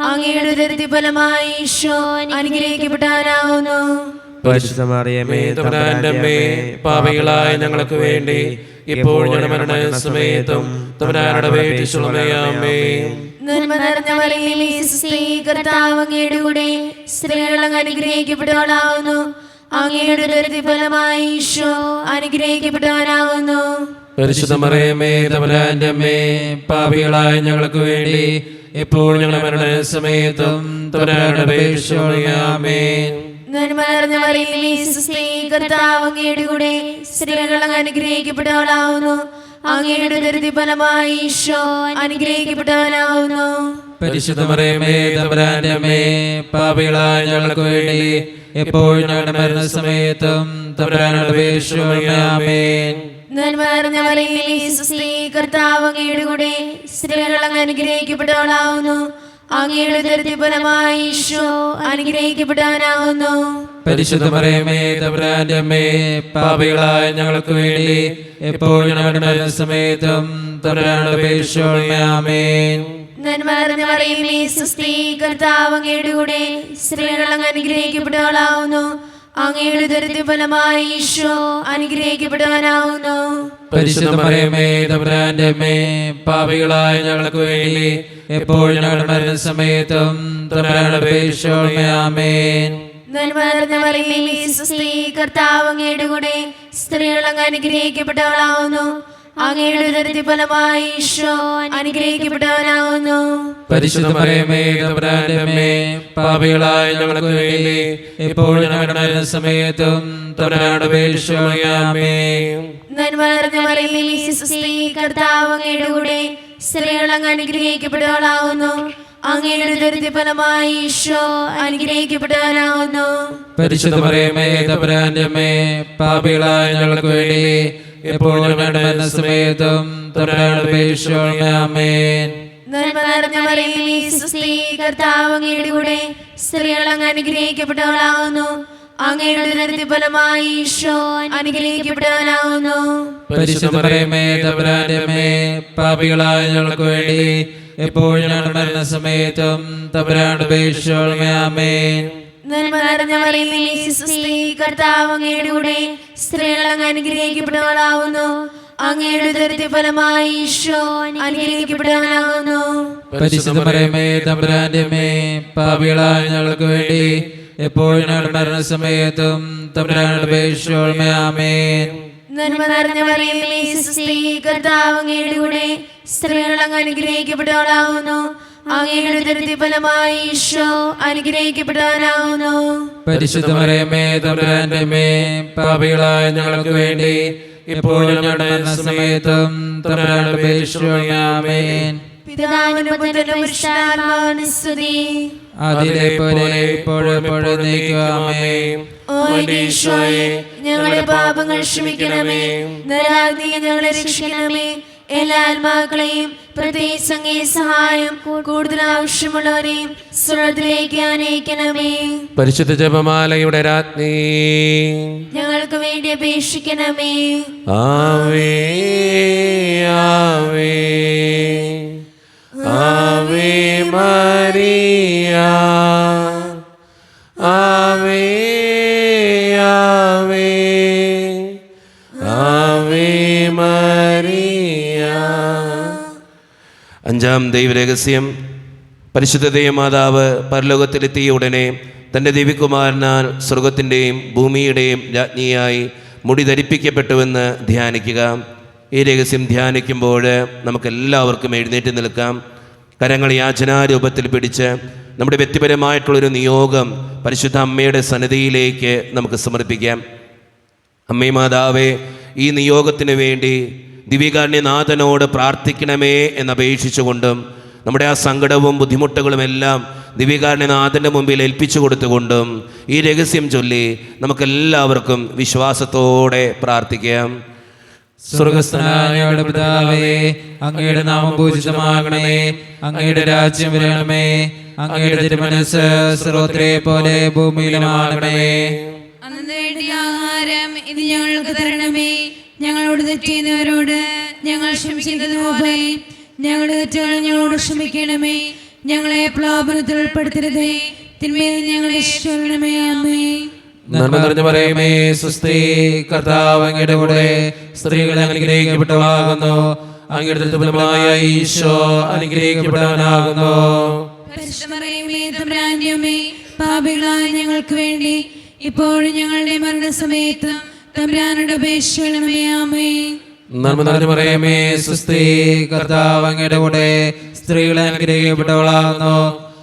അങ്ങയുടെ ഉദരത്തിൻ ഫലമായി ഈശോ അനുഗ്രഹിക്കപ്പെട്ടവനാവുന്നു. പരിശുദ്ധ മറിയമേ, തമ്പുരാന്റെ അമ്മേ, പാപികളായ ഞങ്ങൾക്ക് വേണ്ടി ഇപ്പോൾ ഞങ്ങളുടെ മരണസമയത്തും തമ്പുരാനോട് അപേക്ഷിച്ചുകൊള്ളണമേ. ആമേൻ. നന്മ നിറഞ്ഞ മറിയമേ, സ്വസ്തി, കർത്താവ് അങ്ങയുടെ കൂടെ സ്ത്രീകൾ അനുഗ്രഹിക്കപ്പെട്ടവളാവുന്നു. അങ്ങയുടെ ഉദരത്തിൻ ഫലമായി ഈശോ അനുഗ്രഹിക്കപ്പെട്ടവനാവുന്നു. പരിശുദ്ധ മറിയമേ, തമ്പുരാന്റെ അമ്മേ, പാപികളായ ഞങ്ങൾക്ക് വേണ്ടി ഇപ്പോൾ ഞങ്ങളുടെ മരണസമയത്തും തമ്പുരാനോട് അപേക്ഷിച്ചുകൊള്ളണമേ. ആമേൻ. നന്മ നിറഞ്ഞ മറിയമേ, സ്വസ്തി, കർത്താവ് അങ്ങയുടെ കൂടെ സ്ത്രീകൾ അനുഗ്രഹിക്കപ്പെട്ടവളാവുന്നു. അങ്ങയുടെ ഉദരത്തിൻ ഫലമായി ഈശോ അനുഗ്രഹിക്കപ്പെട്ടവനാവുന്നു. പരിശുദ്ധ മറിയമേ, തമ്പുരാന്റെ അമ്മേ, പാപികളായ ഞങ്ങൾക്ക് വേണ്ടി ഇപ്പോൾ ഞങ്ങളുടെ മരണസമയത്തും തമ്പുരാനോട് അപേക്ഷിച്ചുകൊള്ളണമേ. ആമേൻ. നന്മ നിറഞ്ഞ മറിയമേ, സ്വസ്തി, കർത്താവ് അങ്ങയുടെ കൂടെ സ്ത്രീകൾ അനുഗ്രഹിക്കപ്പെട്ടവളാവുന്നു. അങ്ങയുടെ ഉദരത്തിൻ ഫലമായി ഈശോ അനുഗ്രഹിക്കപ്പെട്ടവനാവുന്നു. പരിശുദ്ധ മറിയമേ, തമ്പുരാന്റെ അമ്മേ, പാപികളായ ഞങ്ങൾക്ക് വേണ്ടി ഇപ്പോൾ ഞങ്ങളുടെ മരണസമയത്തും തമ്പുരാനോട് അപേക്ഷിച്ചുകൊള്ളണമേ. ആമേൻ. നന്മ നിറഞ്ഞ മറിയമേ, സ്വസ്തി, കർത്താവ് അങ്ങയുടെ കൂടെ സ്ത്രീകൾ അനുഗ്രഹിക്കപ്പെട്ടവളാവുന്നു. അങ്ങയുടെ ഉദരത്തിൻ ഫലമായി ഈശോ അനുഗ്രഹിക്കപ്പെട്ടവനാവുന്നു. പരിശുദ്ധ മറിയമേ, തമ്പുരാന്റെ അമ്മേ, പാപികളായ ഞങ്ങൾക്ക് വേണ്ടി ഇപ്പോൾ ഞങ്ങളുടെ മരണസമയത്തും തമ്പുരാനോട് അപേക്ഷിച്ചുകൊള്ളണമേ. ആമേൻ. നന്മ നിറഞ്ഞ മറിയമേ, സ്വസ്തി, കർത്താവ് അങ്ങയുടെ കൂടെ സ്ത്രീകൾ അനുഗ്രഹിക്കപ്പെട്ടവളാവുന്നു. അങ്ങയുടെ ഉദരത്തിൻ ഫലമായി ഈശോ അനുഗ്രഹിക്കപ്പെട്ടവനാവുന്നു. പരിശുദ്ധ മറിയമേ, തമ്പുരാന്റെ അമ്മേ, പാപികളായ ഞങ്ങൾക്ക് വേണ്ടി ഇപ്പോൾ ഞങ്ങളുടെ മരണസമയത്തും തമ്പുരാനോട് അപേക്ഷിച്ചുകൊള്ളണമേ. ആമേൻ. നന്മ നിറഞ്ഞ മറിയമേ, സ്വസ്തി, കർത്താവ് അങ്ങയുടെ കൂടെ സ്ത്രീകൾ അനുഗ്രഹിക്കപ്പെട്ടവളാവുന്നു. അങ്ങയുടെ ഉദരത്തിൻ ഫലമായി ഈശോ അനുഗ്രഹിക്കപ്പെട്ടവനാവുന്നു. പരിശുദ്ധ മറിയമേ, തമ്പുരാന്റെ അമ്മേ, പാപികളായ ഞങ്ങൾക്ക് വേണ്ടി ഇപ്പോൾ ഞങ്ങളുടെ മരണസമയത്തും തമ്പുരാനോട് അപേക്ഷിച്ചുകൊള്ളണമേ. ആമേൻ. നന്മ നിറഞ്ഞ മറിയമേ, സ്വസ്തി, കർത്താവ് അങ്ങയുടെ കൂടെ സ്ത്രീകൾ അനുഗ്രഹിക്കപ്പെട്ടവളാവുന്നു. അങ്ങയുടെ ഉദരത്തിൻ ഫലമായി ഈശോ അനുഗ്രഹിക്കപ്പെട്ടവനാവുന്നു. പരിശുദ്ധ മറിയമേ, തമ്പുരാന്റെ അമ്മേ, പാപികളായ ഞങ്ങൾക്ക് വേണ്ടി ഇപ്പോൾ ഞങ്ങളുടെ മരണസമയത്തും തമ്പുരാനോട് അപേക്ഷിച്ചുകൊള്ളണമേ. ആമേൻ. നന്മ നിറഞ്ഞ മറിയമേ, സ്വസ്തി, കർത്താവ് അങ്ങയുടെ കൂടെ സ്ത്രീകൾ അനുഗ്രഹിക്കപ്പെട്ടവളാവുന്നു. അങ്ങയുടെ ഉദരത്തിൻ ഫലമായി ഈശോ അനുഗ്രഹിക്കപ്പെട്ടവനാവുന്നു. പരിശുദ്ധ മറിയമേ, തമ്പുരാന്റെ അമ്മേ, പാപികളായ ഞങ്ങൾക്ക് വേണ്ടി ഇപ്പോൾ ഞങ്ങളുടെ മരണസമയത്തും തമ്പുരാനോട് അപേക്ഷിച്ചുകൊള്ളണമേ. ആമേൻ. നന്മ നിറഞ്ഞ മറിയമേ, സ്വസ്തി, കർത്താവ് അങ്ങയുടെ കൂടെ സ്ത്രീകൾ അനുഗ്രഹിക്കപ്പെട്ടവളാവുന്നു. അങ്ങയുടെ ഉദരത്തിൻ ഫലമായി ഈശോ അനുഗ്രഹിക്കപ്പെട്ടവനാവുന്നു. പരിശുദ്ധ മറിയമേ, തമ്പുരാന്റെ അമ്മേ, പാപികളായ ഞങ്ങൾക്ക് വേണ്ടി ഇപ്പോൾ ഞങ്ങളുടെ മരണസമയത്തും തമ്പുരാനോട് അപേക്ഷിച്ചുകൊള്ളണമേ. ആമേൻ. പിതാവിനും പുത്രനും പരിശുദ്ധാത്മാവിനും സ്തുതി. അതിലെ പോലെ ഇപ്പോഴെപ്പോഴും നീക്കുവാമേ. ഓ എന്റെ ഈശോയെ, ഞങ്ങളുടെ പാപങ്ങൾ ക്ഷമിക്കണമേ. നരകാഗ്നിയിൽ ഞങ്ങളെ രക്ഷിക്കണമേ. എല്ലാ ആത്മാക്കളെയും പ്രത്യേകിച്ച് അങ്ങേ സഹായം കൂടുതൽ ആവശ്യമുള്ളവരെയും സ്വർഗ്ഗത്തിലേക്ക് ആനയിക്കണമേ. പരിശുദ്ധ ജപമാലയുടെ രാജ്ഞി, ഞങ്ങൾക്ക് വേണ്ടി അപേക്ഷിക്കണമേ. ആവേ ആവേ ആവേ മരിയ, ആവേ ആവേ ആവേ മരിയ. അഞ്ചാം ദൈവരഹസ്യം. പരിശുദ്ധ ദൈവമാതാവ് പരലോകത്തിലെത്തിയ ഉടനെ തൻ്റെ ദിവ്യകുമാരനാൽ സ്വർഗത്തിൻ്റെയും ഭൂമിയുടെയും രാജ്ഞിയായി മുടി ധരിപ്പിക്കപ്പെട്ടുവെന്ന് ധ്യാനിക്കുക. ഈ രഹസ്യം ധ്യാനിക്കുമ്പോൾ നമുക്കെല്ലാവർക്കും എഴുന്നേറ്റ് നിൽക്കാം. കരങ്ങൾ യാചനാരൂപത്തിൽ പിടിച്ച് നമ്മുടെ വ്യക്തിപരമായിട്ടുള്ളൊരു നിയോഗം പരിശുദ്ധ അമ്മയുടെ സന്നിധിയിലേക്ക് നമുക്ക് സമർപ്പിക്കാം. അമ്മേ മാതാവേ, ഈ നിയോഗത്തിന് വേണ്ടി ദിവ്യകാരുണ്യനാഥനോട് പ്രാർത്ഥിക്കണമേ എന്നപേക്ഷിച്ചുകൊണ്ടും നമ്മുടെ ആ സങ്കടവും ബുദ്ധിമുട്ടുകളും എല്ലാം ദിവ്യകാരുണ്യനാഥൻ്റെ മുമ്പിൽ ഏൽപ്പിച്ചു കൊടുത്തുകൊണ്ടും ഈ രഹസ്യം ചൊല്ലി നമുക്കെല്ലാവർക്കും വിശ്വാസത്തോടെ പ്രാർത്ഥിക്കാം. സ്വർഗസ്ഥനായ ഞങ്ങളുടെ പിതാവേ, അങ്ങയുടെ നാമം പൂജിതമാകണമേ. അങ്ങയുടെ രാജ്യം വരണമേ. അങ്ങയുടെ തിരുമനസ്സ് സ്വർഗ്ഗത്തിലെ പോലെ ഭൂമിയിലുമാകണമേ. അന്നു വേണ്ടി ആഹാരം ഇന്ന് ഞങ്ങൾക്ക് തരണമേ. ഞങ്ങളോട് തെറ്റിയുന്നവരോട് ഞങ്ങൾ ക്ഷമിക്കുന്നത് പോലെ ഞങ്ങളുടെ തെറ്റുകൾ ഞങ്ങളോട് ക്ഷമിക്കണമേ. ഞങ്ങളെ പ്രലോഭനത്തിൽ ഉൾപ്പെടുത്തരുതേ, തിന്മയിൽ ഞങ്ങളെ രക്ഷിക്കണമേ. ആമേൻ. നന്മ നിറഞ്ഞ മറിയമേ, സ്വസ്തി, കർത്താവ് അങ്ങയുടെ കൂടെ സ്ത്രീകൾ അനുഗ്രഹിക്കപ്പെട്ടവളാകുന്നു. അങ്ങയുടെ ഫലമായ ഈശോ അനുഗ്രഹിക്കപ്പെട്ടവനാകുന്നു. പരിശുദ്ധ മറിയമേ, തമ്പുരാന്റെ അമ്മേ, പാപികളായ ഞങ്ങൾക്ക് വേണ്ടി ഇപ്പോഴും ഞങ്ങളുടെ മരണസമയത്ത് തമ്പുരാനോട് അപേക്ഷിക്കണമേ. ആമേൻ. നന്മ നിറഞ്ഞ മറിയമേ, സ്വസ്തി, കർത്താവ് അങ്ങയുടെ കൂടെ സ്ത്രീകൾ അനുഗ്രഹിക്കപ്പെട്ടവളാകുന്നു.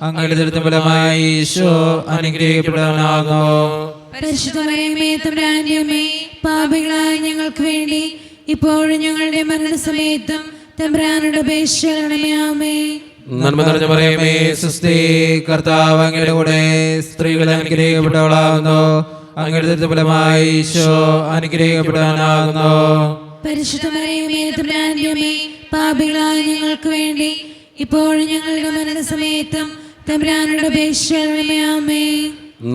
അങ്ങയുടെ ഫലമായ ഈശോ അനുഗ്രഹിക്കപ്പെട്ടവനാകുന്നു. പരിശുദ്ധ മറിയമേ, തമ്പുരാന്റെ അമ്മേ, പാപികളായ ഞങ്ങൾക്ക് വേണ്ടി ഇപ്പോഴും ഞങ്ങളുടെ മരണസമയത്തും തമ്പുരാനോട് അപേക്ഷിക്കണമേ. ആമേൻ. നന്മ നിറഞ്ഞ മറിയമേ, സ്വസ്തി, കർത്താവ് അങ്ങയുടെ കൂടെ സ്ത്രീകൾ അനുഗ്രഹിക്കപ്പെട്ടവളാകുന്നു. അങ്ങയുടെ ഫലമായ ഈശോ അനുഗ്രഹിക്കപ്പെട്ടവനാകുന്നു. പരിശുദ്ധ മറിയമേ, തമ്പുരാന്റെ അമ്മേ, പാപികളായ ഞങ്ങൾക്ക് വേണ്ടി ഇപ്പോഴും ഞങ്ങളുടെ മരണസമയത്തും തമ്പുരാനോട് അപേക്ഷിക്കണമേ. ആമേൻ.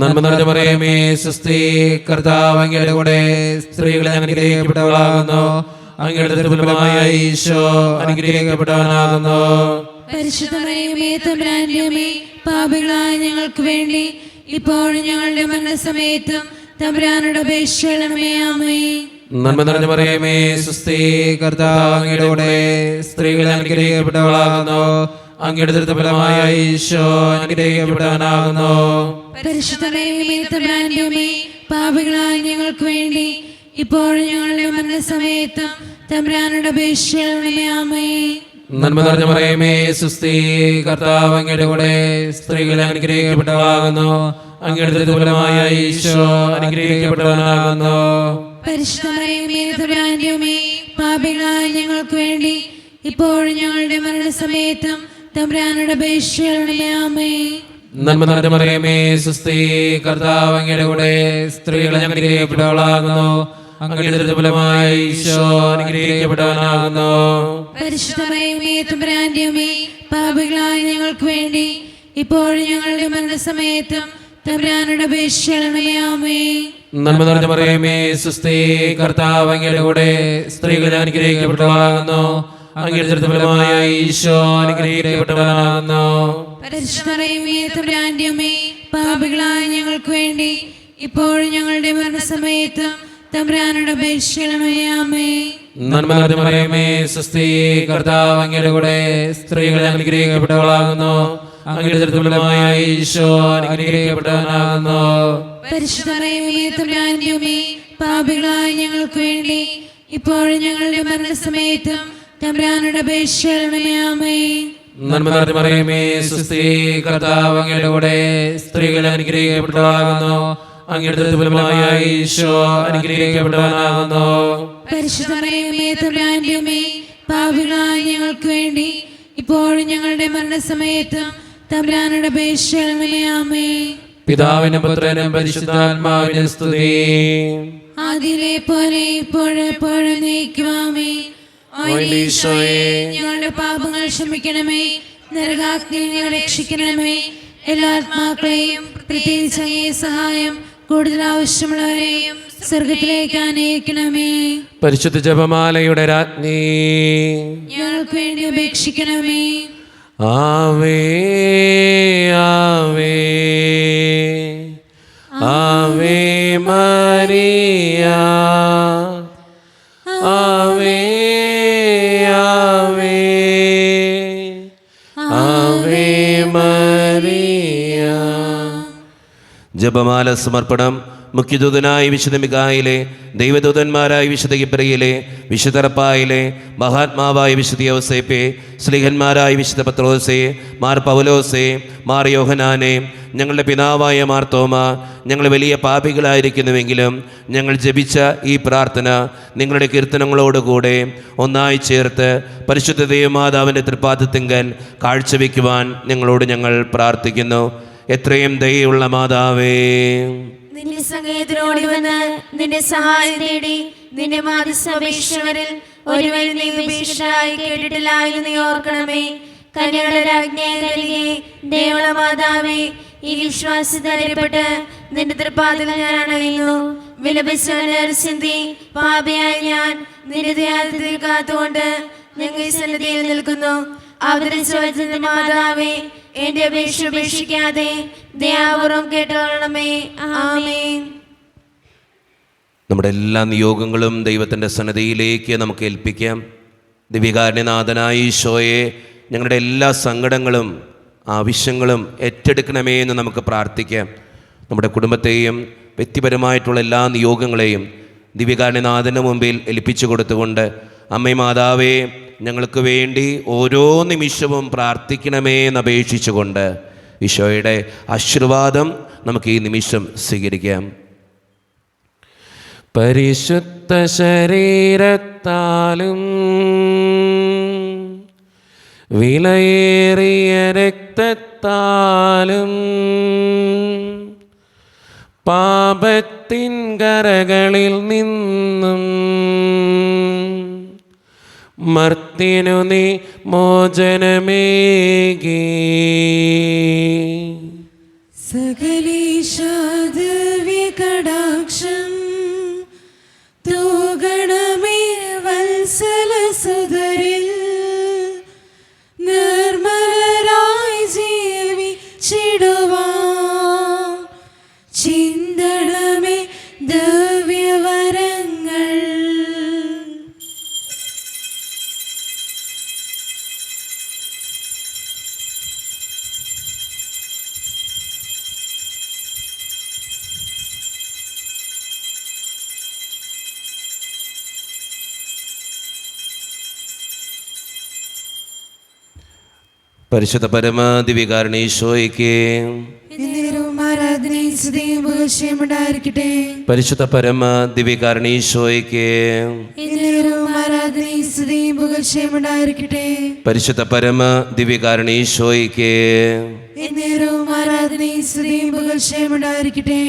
നന്മ നിറഞ്ഞ മറിയമേ, സ്വസ്തി, കർത്താവ് അങ്ങയുടെ കൂടെ സ്ത്രീകൾ അനുഗ്രഹിക്കപ്പെട്ടവളാകുന്നു. അങ്ങയുടെ ഫലമായ ഈശോ അനുഗ്രഹിക്കപ്പെട്ടവനാകുന്നു. പരിശുദ്ധ മറിയമേ, തമ്പുരാന്റെ അമ്മേ, പാപികളായ ഞങ്ങൾക്ക് വേണ്ടി ഇപ്പോഴും ഞങ്ങളുടെ മരണസമയത്തും തമ്പുരാനോട് അപേക്ഷിക്കണമേ. ആമേൻ. നന്മ നിറഞ്ഞ മറിയമേ, സ്വസ്തി, കർത്താവ് അങ്ങയുടെ കൂടെ സ്ത്രീകൾ അനുഗ്രഹിക്കപ്പെട്ടവളാകുന്നു. അങ്ങയുടെ ഫലമായ ഈശോ അനുഗ്രഹിക്കപ്പെട്ടവനാകുന്നു. പരിശുദ്ധ മറിയമേ, തമ്പുരാന്റെ അമ്മേ, പാപികളായ ഞങ്ങൾക്ക് വേണ്ടി ഇപ്പോഴും ഞങ്ങളുടെ മരണസമയത്തും തമ്പുരാനോട് അപേക്ഷിക്കണമേ. ആമേൻ. നന്മ നിറഞ്ഞ മറിയമേ, സ്വസ്തി, കർത്താവ് അങ്ങയുടെ കൂടെ സ്ത്രീകൾ അനുഗ്രഹിക്കപ്പെട്ടവളാകുന്നു. അങ്ങയുടെ ഫലമായ ഈശോ അനുഗ്രഹിക്കപ്പെട്ടവനാകുന്നു. പരിശുദ്ധ മറിയമേ, തമ്പുരാന്റെ അമ്മേ, പാപികളായ ഞങ്ങൾക്ക് വേണ്ടി ഇപ്പോഴും ഞങ്ങളുടെ മരണസമയത്തും തമ്പുരാനോട് അപേക്ഷിക്കണമേ. ആമേൻ. നന്മ നിറഞ്ഞ മറിയമേ, സ്വസ്തി, കർത്താവ് അങ്ങയുടെ കൂടെ സ്ത്രീകൾ അനുഗ്രഹിക്കപ്പെട്ടവളാകുന്നു. അങ്ങയുടെ ഫലമായ ഈശോ അനുഗ്രഹിക്കപ്പെട്ടവനാകുന്നു. പരിശുദ്ധ മറിയമേ, തമ്പുരാന്റെ അമ്മേ, പാപികളായ ഞങ്ങൾക്ക് വേണ്ടി ഇപ്പോഴും ഞങ്ങളുടെ മരണസമയത്തും തമ്പുരാനോട് അപേക്ഷിക്കണമേ. ആമേൻ. നന്മ നിറഞ്ഞ മറിയമേ, സ്വസ്തി, കർത്താവ് അങ്ങയുടെ കൂടെ സ്ത്രീകൾ അനുഗ്രഹിക്കപ്പെട്ടവളാകുന്നു. അങ്ങയുടെ ഫലമായ ഈശോ അനുഗ്രഹിക്കപ്പെട്ടവനാകുന്നു. പരിശുദ്ധ മറിയമേ, തമ്പുരാന്റെ അമ്മേ, പാപികളായ ഞങ്ങൾക്ക് വേണ്ടി ഇപ്പോഴും ഞങ്ങളുടെ മരണസമയത്തും തമ്പുരാനോട് അപേക്ഷിക്കണമേ. ആമേൻ. നന്മ നിറഞ്ഞ മറിയമേ, സ്വസ്തി, കർത്താവ് അങ്ങയുടെ കൂടെ സ്ത്രീകൾ അനുഗ്രഹിക്കപ്പെട്ടവളാകുന്നു. അങ്ങയുടെ ഫലമായ ഈശോ അനുഗ്രഹിക്കപ്പെട്ടവനാകുന്നു. പരിശുദ്ധ മറിയമേ, തമ്പുരാന്റെ അമ്മേ, പാപികളായ ഞങ്ങൾക്ക് വേണ്ടി ഇപ്പോഴും ഞങ്ങളുടെ മരണസമയത്തും തമ്പുരാനോട് അപേക്ഷിക്കണമേ. ആമേൻ. നന്മ നിറഞ്ഞ മറിയമേ, സ്വസ്തി, കർത്താവ് അങ്ങയുടെ കൂടെ സ്ത്രീകൾ അനുഗ്രഹിക്കപ്പെട്ടവളാകുന്നു. അങ്ങയുടെ ഫലമായ ഈശോ അനുഗ്രഹിക്കപ്പെട്ടവനാകുന്നു. പരിശുദ്ധ മറിയമേ, തമ്പുരാന്റെ അമ്മേ, പാപികളായ ഞങ്ങൾക്ക് വേണ്ടി ഇപ്പോഴും ഞങ്ങളുടെ മരണസമയത്തും തമ്പുരാനുടെ അപേക്ഷയാമേ. പിതാവിനും പുത്രനും പരിശുദ്ധാത്മാവിനും സ്തുതി. ആദിയിലെ പോലെ ഇപ്പോഴെപ്പോഴും നീക്കുവാമേ. ഞങ്ങളുടെ പാപങ്ങൾ ക്ഷമിക്കണമേ. നരകാഗ്നിയിൽ ഞങ്ങളെ രക്ഷിക്കണമേ. എല്ലാ ആത്മാക്കളെയും പ്രത്യേകിച്ച് അങ്ങേ സഹായം കൂടുതൽ ആവശ്യമുള്ളവരെയും സ്വർഗത്തിലേക്ക് ആനയിക്കണമേ. പരിശുദ്ധ ജപമാലയുടെ രാജ്ഞി, ഞങ്ങൾക്ക് വേണ്ടി അപേക്ഷിക്കണമേ. ആവേ ആവേ ആവേ മരിയ, ആവേ ആവേ ആവേ മരിയ. ജപമാല സമർപ്പണം. മുഖ്യദൂതനായ വിശുദ്ധ മിഖായേലേ, ദൈവദൂതന്മാരായ വിശുദ്ധ ഗിബ്രിയേലേ, വിശുദ്ധ റഫായേലേ, മഹാത്മാവായ വിശുദ്ധ യൗസേപ്പേ, സ്ലീഹന്മാരായ വിശുദ്ധ പത്രോസേ, മാർ പൗലോസേ, മാർ യോഹനാനേ, ഞങ്ങളുടെ പിതാവായ മാർ തോമ, ഞങ്ങൾ വലിയ പാപികളായിരിക്കുന്നുവെങ്കിലും ഞങ്ങൾ ജപിച്ച ഈ പ്രാർത്ഥന നിങ്ങളുടെ കീർത്തനങ്ങളോടുകൂടെ ഒന്നായി ചേർത്ത് പരിശുദ്ധ ദൈവമാതാവിൻ്റെ തൃപ്പാദത്തിങ്കൽ കാഴ്ചവെക്കുവാൻ ഞങ്ങൾ പ്രാർത്ഥിക്കുന്നു. എത്രയും ദയയുള്ള മാതാവേ, നിന്റെ സങ്കേതത്തിനോടി വന്ന് നിന്റെ സഹായം തേടി നിന്റെ മാധ്യസ്ഥപേക്ഷകരിൽ ഒരുവരും നീ ഉപേക്ഷയായി കേട്ടിട്ടില്ല എന്ന് നീ ഓർക്കണമേ. കന്യകളുടെ രാജ്ഞിയെ നൽകി ദൈവമുള്ള മാതാവേ, ഈ വിശ്വാസത്തിൽപ്പെട്ട് നിന്റെ തൃപ്പാദങ്ങൾ ഞാൻ അണയുന്നു. വിലപിച്ചി പാപിയായ ഞാൻ നിന്റെ ദയാദിത്യത്തിൽ കാത്തുകൊണ്ട് ഞങ്ങൾ ഈ സന്നിധിയിൽ നിൽക്കുന്നു. അവതരിച്ച മാതാവേ, എന്റെ അപേക്ഷ ഉപേക്ഷിക്കാതെ ദയാപൂർവം കേട്ടുകൊള്ളണമേ. ആമേൻ. നമ്മുടെ എല്ലാ നിയോഗങ്ങളും ദൈവത്തിൻ്റെ സന്നിധിയിലേക്ക് നമുക്ക് ഏൽപ്പിക്കാം. ദിവ്യകാരുണ്യനാഥനായ ഈശോയെ, ഞങ്ങളുടെ എല്ലാ സങ്കടങ്ങളും ആവശ്യങ്ങളും ഏറ്റെടുക്കണമേ എന്ന് നമുക്ക് പ്രാർത്ഥിക്കാം. നമ്മുടെ കുടുംബത്തെയും വ്യക്തിപരമായിട്ടുള്ള എല്ലാ നിയോഗങ്ങളെയും ദിവ്യകാരുണ്യനാഥന് മുമ്പിൽ ഏൽപ്പിച്ചു കൊടുത്തുകൊണ്ട് അമ്മേ മാതാവേ, ഞങ്ങൾക്ക് വേണ്ടി ഓരോ നിമിഷവും പ്രാർത്ഥിക്കണമേ എന്നപേക്ഷിച്ചുകൊണ്ട് ഈശോയുടെ ആശീർവാദം നമുക്ക് ഈ നിമിഷം സ്വീകരിക്കാം. പരിശുദ്ധ ശരീരത്താലും വിലയേറിയ രക്തത്താലും പാപത്തിൻ കരകളിൽ നിന്നും മർത്തിനു നീ മോചനമേകി. സകലേശാദിവ്യകടാക്ഷം തൂഗണമേ വത്സലസുതരിൽ നിർമ്മലരായി ജീവിച്ചിടുവാൻ ചിന്തണമേ ദിവ്യവരങ്ങൾ. പരിശുദ്ധ പരമ ദിവ്യകാരുണ്യേശ്വരയ്ക്ക് ആരാധനയുണ്ടായിരിക്കട്ടെ. പരിശുദ്ധ പരമ ദിവ്യകാരുണ്യേശ്വരയ്ക്ക് ആരാധനയുണ്ടായിരിക്കട്ടെ. പരിശുദ്ധ പരമ ദിവ്യകാരുണ്യേശ്വരയ്ക്ക് ആരാധനയുണ്ടായിരിക്കട്ടെ.